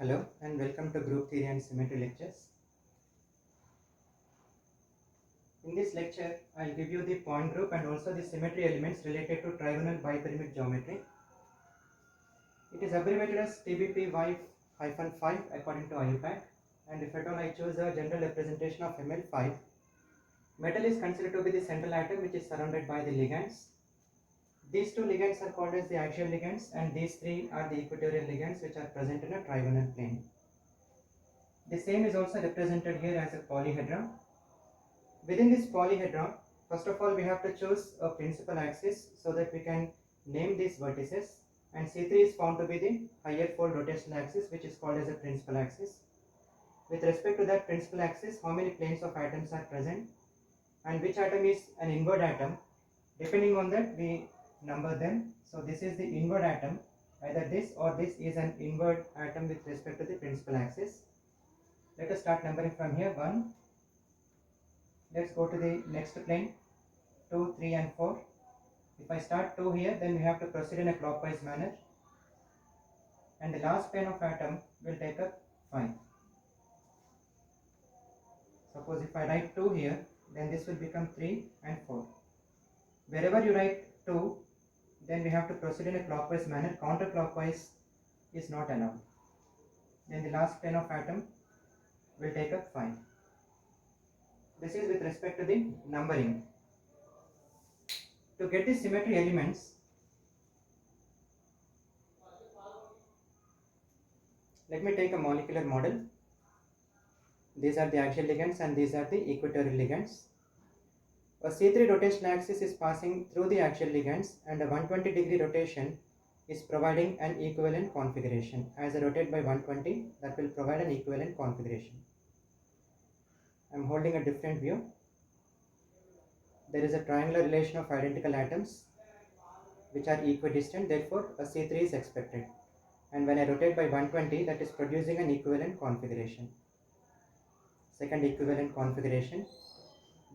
Hello and welcome to Group Theory and Symmetry lectures. In this lecture, I'll give you the point group and also the symmetry elements related to trigonal bipyramid geometry. It is abbreviated as TBPY-5 according to IUPAC, and if at all I choose a general representation of ML5, metal is considered to be the central atom which is surrounded by the ligands. These two ligands are called as the axial ligands, and these three are the equatorial ligands which are present in a trigonal plane. The same is also represented here as a polyhedra. Within this polyhedra, first of all we have to choose a principal axis so that we can name these vertices, and C3 is found to be the higher fold rotational axis which is called as a principal axis. With respect to that principal axis, how many planes of atoms are present and which atom is an inward atom, depending on that we number them. So this is the inward atom, either this or this is an inward atom with respect to the principal axis. Let us start numbering from here. 1. Let's go to the next plane, 2, 3 and 4. If I start 2 here, then we have to proceed in a clockwise manner, and the last plane of atom will take up 5. Suppose if I write 2 here, then this will become 3 and 4. Wherever you write 2, then we have to proceed in a clockwise manner. Counterclockwise is not allowed. Then the last plane of atom will take up 5. This is with respect to the numbering. To get the symmetry elements, let me take a molecular model. These are the axial ligands and these are the equatorial ligands. A C3 rotational axis is passing through the axial ligands, and a 120-degree rotation is providing an equivalent configuration. As I rotate by 120, that will provide an equivalent configuration. I am holding a different view. There is a triangular relation of identical atoms which are equidistant, therefore a C3 is expected. And when I rotate by 120, that is producing an equivalent configuration. Second equivalent configuration.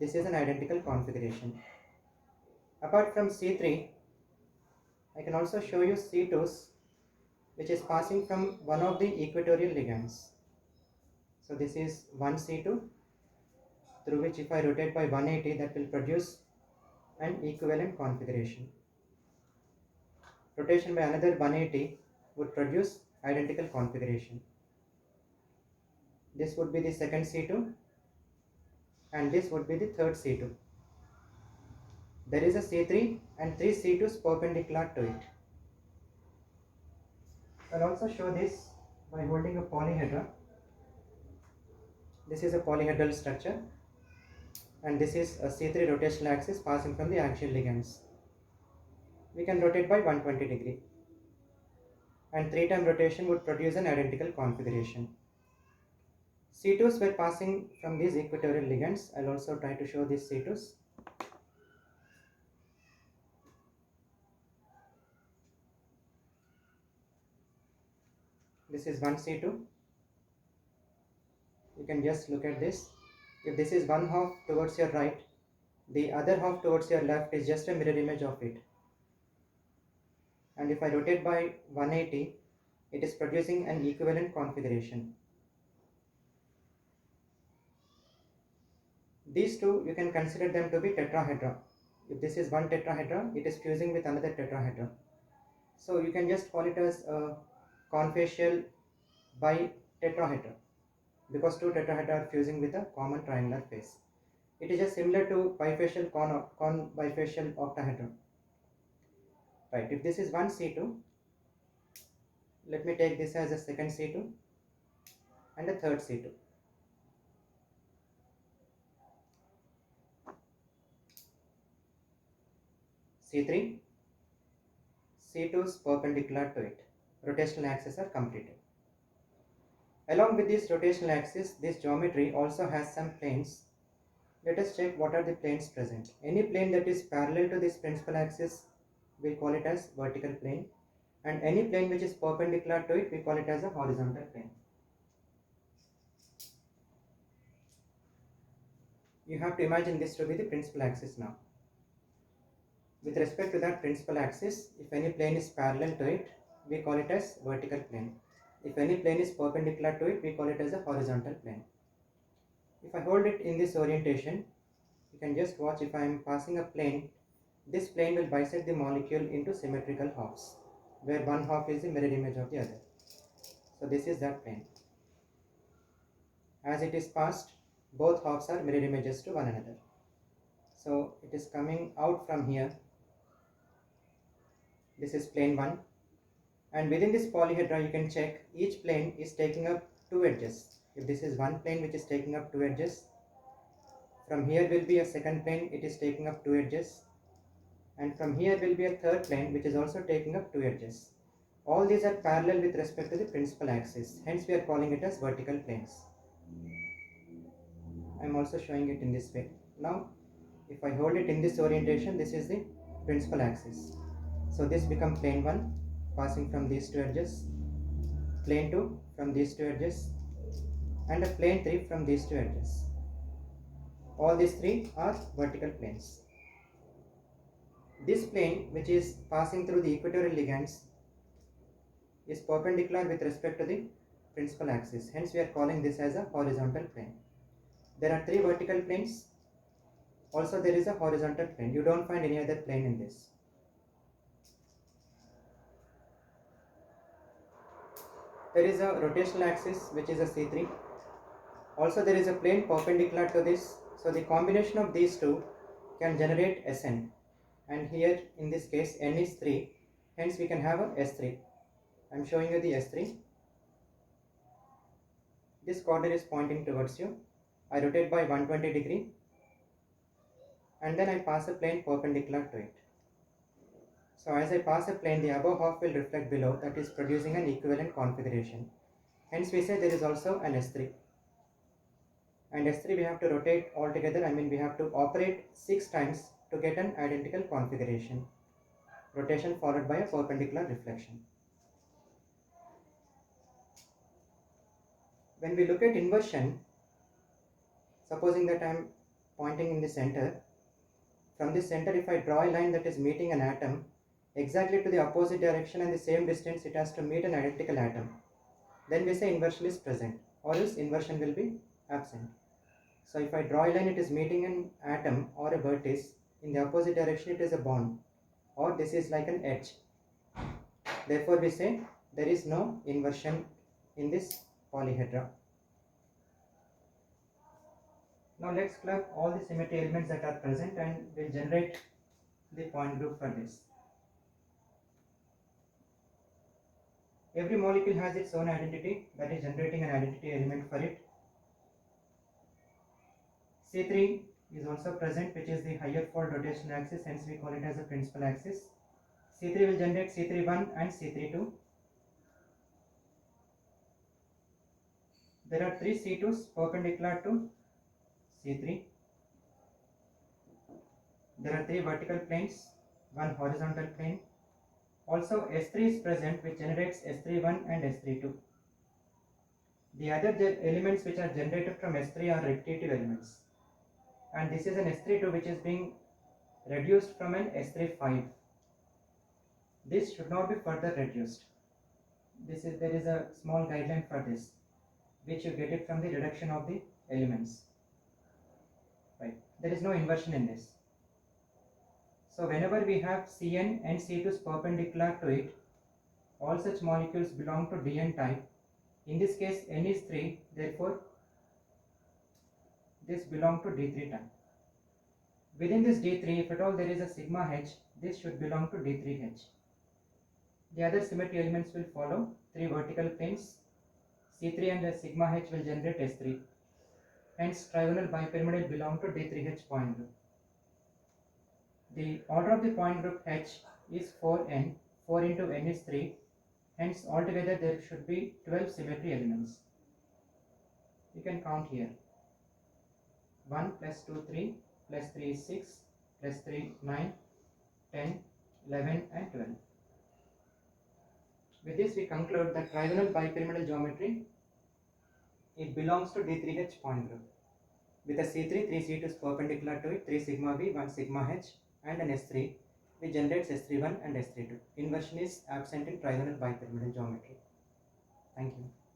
This is an identical configuration. Apart from C3, I can also show you C2s, which is passing from one of the equatorial ligands. So this is one C2, through which if I rotate by 180, that will produce an equivalent configuration. Rotation by another 180 would produce identical configuration. This would be the second C2, and this would be the third C2. There is a C3 and 3 C2s perpendicular to it. I'll also show this by holding a polyhedra. This is a polyhedral structure, and this is a C3 rotational axis passing from the axial ligands. We can rotate by 120 degree, and 3-time rotation would produce an identical configuration. C2s were passing from these equatorial ligands. I'll also try to show these C2s. This is one C2. You can just look at this. If this is one half towards your right, the other half towards your left is just a mirror image of it. And if I rotate by 180, it is producing an equivalent configuration. These two, you can consider them to be tetrahedra. If this is one tetrahedra, it is fusing with another tetrahedra. So you can just call it as a confacial bitetrahedra, because two tetrahedra are fusing with a common triangular face. It is just similar to bifacial bifacial octahedra. Right, if this is one C2, let me take this as a second C2 and a third C2. C3, C2s perpendicular to it. Rotational axes are completed. Along with this rotational axis, this geometry also has some planes. Let us check what are the planes present. Any plane that is parallel to this principal axis, we call it as vertical plane, and any plane which is perpendicular to it, we call it as a horizontal plane. You have to imagine this to be the principal axis now. With respect to that principal axis, if any plane is parallel to it, we call it as vertical plane. If any plane is perpendicular to it, we call it as a horizontal plane. If I hold it in this orientation, you can just watch. If I am passing a plane, this plane will bisect the molecule into symmetrical halves, where one half is the mirror image of the other. So this is that plane. As it is passed, both halves are mirror images to one another. So it is coming out from here. This is plane 1. And within this polyhedra, you can check each plane is taking up two edges. If this is one plane which is taking up two edges, from here will be a second plane, it is taking up two edges. And from here will be a third plane which is also taking up two edges. All these are parallel with respect to the principal axis. Hence we are calling it as vertical planes. I am also showing it in this way. Now, if I hold it in this orientation, this is the principal axis. So this becomes plane 1, passing from these two edges, plane 2 from these two edges, and a plane 3 from these two edges. All these three are vertical planes. This plane, which is passing through the equatorial ligands, is perpendicular with respect to the principal axis. Hence we are calling this as a horizontal plane. There are three vertical planes. Also there is a horizontal plane. You don't find any other plane in this. There is a rotational axis which is a C3. Also there is a plane perpendicular to this. So the combination of these two can generate Sn. And here in this case n is 3. Hence we can have a S3. I am showing you the S3. This corner is pointing towards you. I rotate by 120 degree. And then I pass a plane perpendicular to it. So as I pass a plane, the above half will reflect below, that is producing an equivalent configuration. Hence we say there is also an S3. And S3 we have to rotate altogether, we have to operate 6 times to get an identical configuration. Rotation followed by a perpendicular reflection. When we look at inversion, supposing that I am pointing in the center, from this center if I draw a line that is meeting an atom exactly to the opposite direction and the same distance it has to meet an identical atom, then we say inversion is present, or else inversion will be absent. So if I draw a line, it is meeting an atom or a vertex, in the opposite direction it is a bond, or this is like an edge. Therefore we say there is no inversion in this polyhedra. Now let's club all the symmetry elements that are present and we'll generate the point group for this. Every molecule has its own identity, that is generating an identity element for it. C3 is also present, which is the higher fold rotational axis, hence we call it as a principal axis. C3 will generate C31 and C32. There are three C2s perpendicular to C3. There are three vertical planes, one horizontal plane. Also S3 is present, which generates S31 and S32. The other elements which are generated from S3 are repetitive elements. And this is an S32 which is being reduced from an S35. This should not be further reduced. There is a small guideline for this, which you get it from the reduction of the elements. Right. There is no inversion in this. So whenever we have Cn and C2s perpendicular to it, all such molecules belong to Dn type. In this case n is 3, therefore this belongs to D3 type. Within this D3, if at all there is a sigma h, this should belong to D3H. The other symmetry elements will follow. Three vertical planes, C3 and sigma h will generate S3. Hence trigonal bipyramidal belong to D3H point group. The order of the point group H is 4n, 4 into n is 3, hence altogether there should be 12 symmetry elements. You can count here. 1 plus 2 3 plus 3 is 6 plus 3 9, 10, 11 and 12. With this we conclude that trigonal bipyramidal geometry, it belongs to D3H point group. With a C3, 3 C2s perpendicular to it, 3 sigma B, 1 sigma H and an S3, which generates S31 and S32. Inversion is absent in trigonal bipyramidal geometry. Thank you.